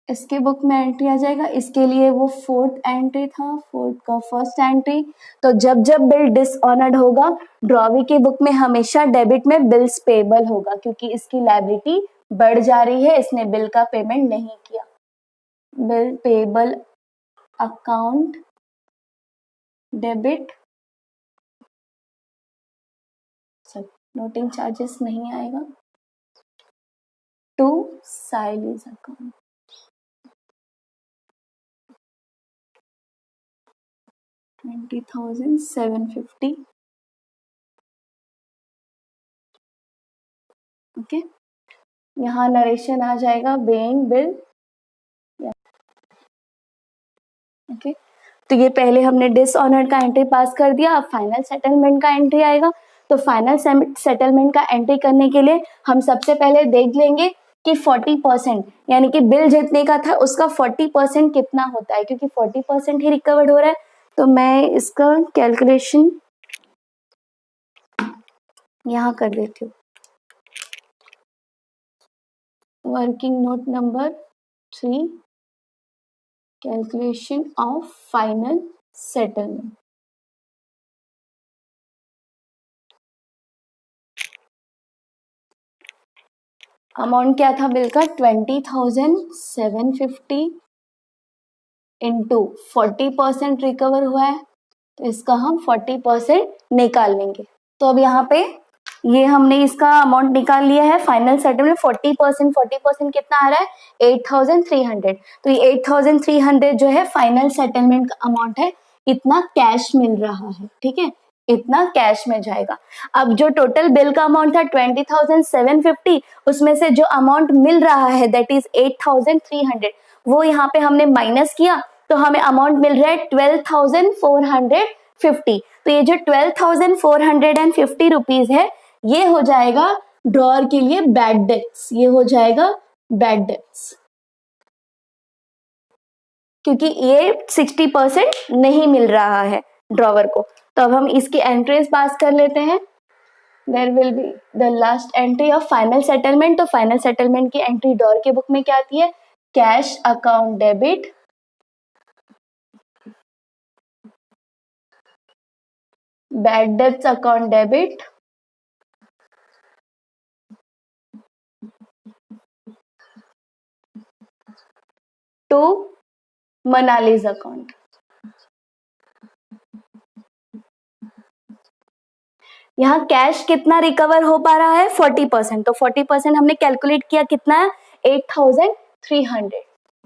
A: इसके बुक में एंट्री आ जाएगा, इसके लिए वो फोर्थ एंट्री था, फोर्थ का फर्स्ट एंट्री। तो जब जब बिल डिसऑनर्ड होगा, ड्रॉवी की बुक में हमेशा डेबिट में बिल्स पेबल होगा, क्योंकि इसकी लायबिलिटी बढ़ जा रही है, इसने बिल का पेमेंट नहीं किया। Bill payable account debit, noting charges नहीं आएगा, टू साइलीज अकाउंट। 20,750। ओके, यहाँ नरेशन आ जाएगा बेइंग बिल। ओके, तो ये पहले हमने डिसऑनर्ड का एंट्री पास कर दिया, अब फाइनल सेटलमेंट का एंट्री आएगा। तो फाइनल सेटलमेंट का एंट्री करने के लिए हम सबसे पहले देख लेंगे कि 40%, यानी कि बिल जितने का था उसका 40% कितना होता है, क्योंकि 40% ही रिकवर्ड हो रहा है। तो मैं इसका कैलकुलेशन यहाँ कर देती हूँ। Working note number 3, calculation of final settlement. Amount क्या था बिल का, 20,750 इंटू 40% रिकवर हुआ है, तो इसका हम 40% निकाल लेंगे। तो अब यहाँ पे ये हमने इसका अमाउंट निकाल लिया है, फाइनल सेटलमेंट 40% कितना आ रहा है, 8,300। तो ये 8,300 जो है फाइनल सेटलमेंट का अमाउंट है, इतना कैश मिल रहा है, ठीक है, इतना कैश में जाएगा। अब जो टोटल बिल का अमाउंट था 20,750, उसमें से जो अमाउंट मिल रहा है दैट इज 8,300, वो यहाँ पे हमने माइनस किया, तो हमें अमाउंट मिल रहा है 12,450। तो ये जो 12,450 रुपीज है, ये हो जाएगा ड्रॉअर के लिए बैड डेट्स, ये हो जाएगा बैड डेट्स, क्योंकि ये 60% नहीं मिल रहा है ड्रॉवर को। तो अब हम इसकी एंट्रीज पास कर लेते हैं। There will be the last entry of final settlement. तो फाइनल सेटलमेंट की एंट्री ड्रॉअर की बुक में क्या आती है, cash account debit, bad debts account debit, to Manali's account. यहाँ कैश कितना रिकवर हो पा रहा है, 40%। तो 40% हमने कैलकुलेट किया कितना है, 8,300,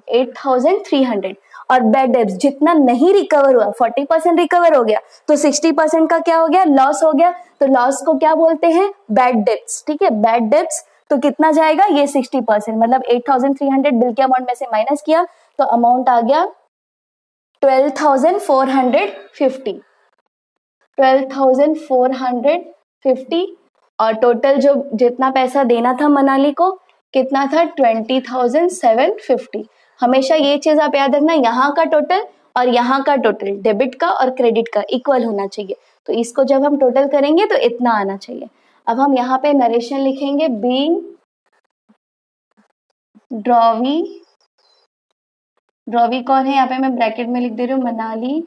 A: 8,300। और बैड डेब्स जितना नहीं रिकवर हुआ, 40% रिकवर हो गया, तो 60% का क्या हो गया, लॉस हो गया। तो लॉस को क्या बोलते हैं, बैड डेब्स, ठीक है, बैड डेब्स। तो कितना जाएगा, ये 60%, मतलब 8,300 बिल के अमाउंट में से माइनस किया, तो अमाउंट आ गया 12,450, 12,450। और टोटल जो जितना पैसा देना था मनाली को, कितना था, 20,750। हमेशा ये चीज आप याद रखना, यहाँ का टोटल और यहाँ का टोटल, डेबिट का और क्रेडिट का इक्वल होना चाहिए। तो इसको जब हम टोटल करेंगे तो इतना आना चाहिए। अब हम यहाँ पे नरेशन लिखेंगे, बीइंग ड्रॉवी, ड्रॉवी कौन है, यहाँ पे मैं ब्रैकेट में लिख दे रही हूँ, Manali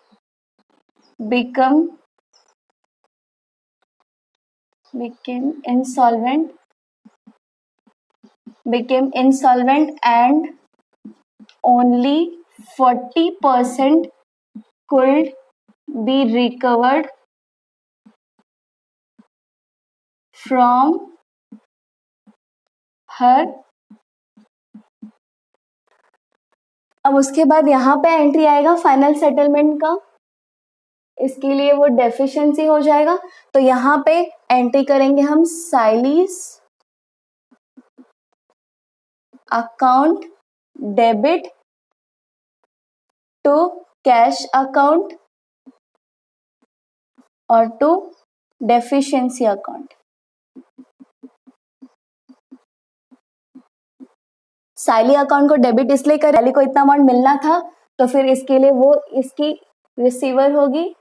A: became insolvent and only 40% could be recovered from her। अब उसके बाद यहाँ पे एंट्री आएगा फाइनल सेटलमेंट का, इसके लिए वो डेफिशिएंसी हो जाएगा। तो यहाँ पे एंट्री करेंगे हम, Saili's account debit to cash account और to deficiency account. Saili account को डेबिट इसलिए करें, साइली को इतना अमाउंट मिलना था तो फिर इसके लिए वो इसकी रिसीवर होगी,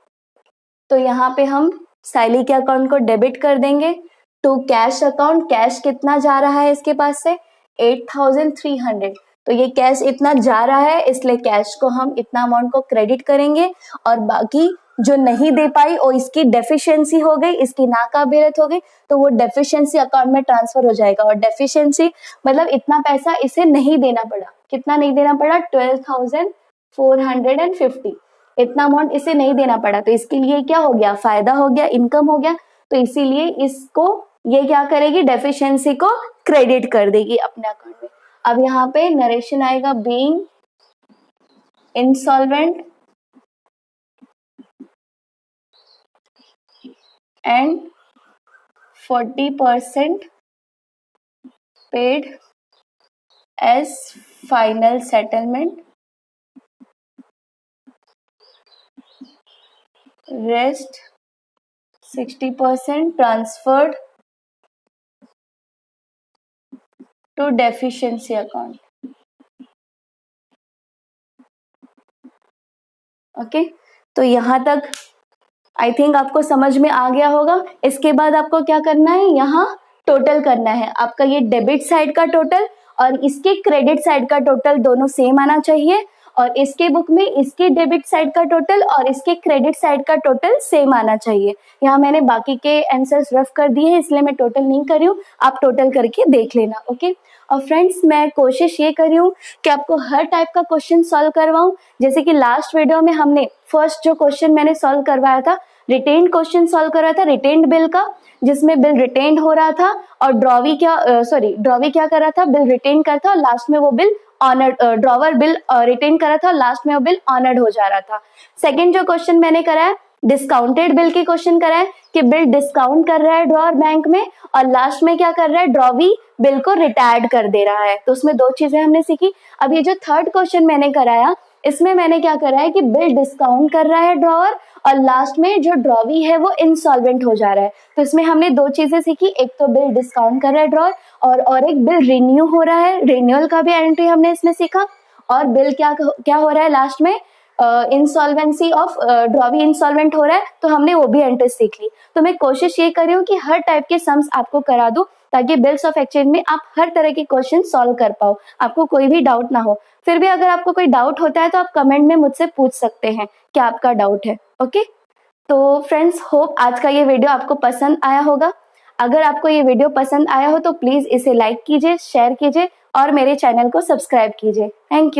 A: तो यहाँ पे हम साइली के अकाउंट को डेबिट कर देंगे टू कैश अकाउंट। कैश कितना जा रहा है इसके पास से 8300, तो ये कैश इतना जा रहा है इसलिए कैश को हम इतना अमाउंट को क्रेडिट करेंगे, और बाकी जो नहीं दे पाई और इसकी डेफिशिएंसी हो गई, इसकी नाकाबिलियत हो गई, तो वो डेफिशिएंसी अकाउंट में ट्रांसफर हो जाएगा। और डेफिशिएंसी मतलब इतना पैसा इसे नहीं देना पड़ा, कितना नहीं देना पड़ा 12,450, इतना अमाउंट इसे नहीं देना पड़ा, तो इसके लिए क्या हो गया, फायदा हो गया, इनकम हो गया, तो इसीलिए इसको ये क्या करेगी, डेफिशिएंसी को क्रेडिट कर देगी अपने अकाउंट में। अब यहाँ पे नरेशन आएगा being insolvent and 40% paid as final settlement, rest 60% transferred to deficiency account. Okay, तो यहाँ तक आई थिंक आपको समझ में आ गया होगा। इसके बाद आपको क्या करना है, यहाँ टोटल करना है। आपका ये डेबिट साइड का टोटल और इसके क्रेडिट साइड का टोटल दोनों सेम आना चाहिए, और इसके बुक में इसके डेबिट साइड का टोटल और इसके क्रेडिट साइड का टोटल सेम आना चाहिए। यहाँ मैंने बाकी के आंसर्स रफ कर दिए हैं इसलिए मैं टोटल नहीं कर रही हूँ, आप टोटल करके देख लेना। ओके, और फ्रेंड्स मैं कोशिश ये कर रही हूँ कि आपको हर टाइप का क्वेश्चन सॉल्व करवाऊं। जैसे कि लास्ट वीडियो में हमने फर्स्ट जो क्वेश्चन मैंने सॉल्व करवाया था, रिटेन्ड क्वेश्चन सॉल्व करवाया था, रिटेन्ड बिल का, जिसमें बिल रिटेन्ड हो रहा था और ड्रॉवी क्या कर रहा था, बिल रिटेन कर था और लास्ट में वो bill honoured, drawer bill retain कर रहा था और लास्ट में वो बिल ऑनर्ड हो जा रहा था। सेकंड जो क्वेश्चन मैंने कराया डिस्काउंटेड बिल के क्वेश्चन कराए कि बिल डिस्काउंट कर रहा है ड्रॉवर बैंक में और लास्ट में क्या कर रहा है, ड्रॉवी बिल को रिटायर्ड कर दे रहा है। तो उसमें दो चीजें हमने सीखी। अब ये जो थर्ड क्वेश्चन मैंने कराया इसमें मैंने क्या करा है कि बिल डिस्काउंट कर रहा है ड्रॉवर और लास्ट में जो ड्रॉवी है वो इंसॉल्वेंट हो जा रहा है। तो इसमें हमने दो चीजें सीखी, एक तो बिल डिस्काउंट कर रहा है ड्रॉवर और एक बिल रिन्यू हो रहा है, रिन्यूअल का भी एंट्री हमने इसमें सीखा, और बिल क्या हो रहा है लास्ट में, इंसॉल्वेंसी ऑफ ड्रॉवी इंसॉल्वेंट हो रहा है, तो हमने वो भी एंट्री सीख ली। तो मैं कोशिश ये कर रही हूँ कि हर टाइप के सम्स आपको करा दूं ताकि बिल्स ऑफ एक्सचेंज में आप हर तरह के क्वेश्चन सॉल्व कर पाओ, आपको कोई भी डाउट ना हो। फिर भी अगर आपको कोई डाउट होता है तो आप कमेंट में मुझसे पूछ सकते हैं क्या आपका डाउट है। ओके, तो फ्रेंड्स होप आज का ये वीडियो आपको पसंद आया होगा। अगर आपको ये वीडियो पसंद आया हो तो प्लीज इसे लाइक कीजिए, शेयर कीजिए और मेरे चैनल को सब्सक्राइब कीजिए। Thank you.